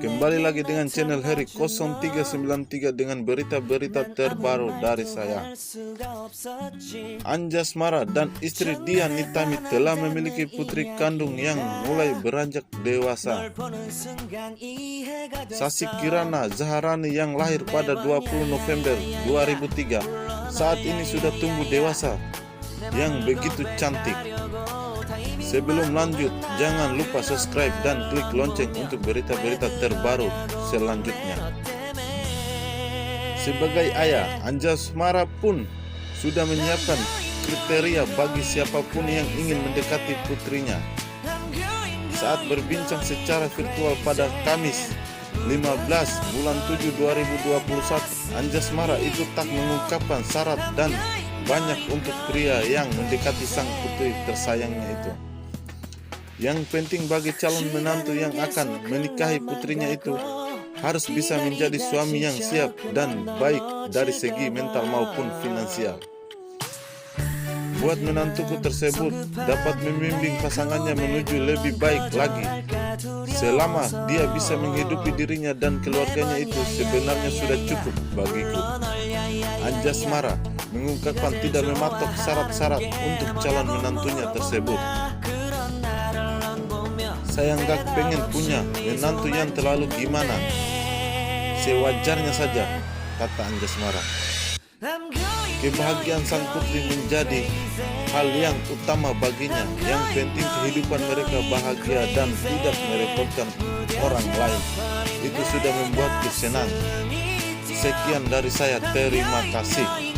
Kembali lagi dengan channel Heri 0393 dengan berita-berita terbaru dari saya. Anjasmara dan istri Dian Nitami telah memiliki putri kandung yang mulai beranjak dewasa. Sasi Kirana Zaharani yang lahir pada 20 November 2003 saat ini sudah tumbuh dewasa yang begitu cantik. Sebelum lanjut, jangan lupa subscribe dan klik lonceng untuk berita-berita terbaru selanjutnya. Sebagai ayah, Anjasmara pun sudah menyiapkan kriteria bagi siapapun yang ingin mendekati putrinya. Saat berbincang secara virtual pada Kamis 15 bulan 7 2021, Anjasmara itu tak mengungkapkan syarat dan banyak untuk pria yang mendekati sang putri tersayangnya itu. Yang penting bagi calon menantu yang akan menikahi putrinya itu harus bisa menjadi suami yang siap dan baik dari segi mental maupun finansial. Buat menantuku tersebut dapat membimbing pasangannya menuju lebih baik lagi. Selama dia bisa menghidupi dirinya dan keluarganya itu sebenarnya sudah cukup bagiku. Anjasmara mengungkapkan tidak mematok syarat-syarat untuk calon menantunya tersebut. Saya nggak pengen punya menantu yang terlalu gimana, sewajarnya saja, kata Anjasmara. Kebahagiaan sang putri menjadi hal yang utama baginya. Yang penting kehidupan mereka bahagia dan tidak merepotkan orang lain. Itu sudah membuatku senang. Sekian dari saya, terima kasih.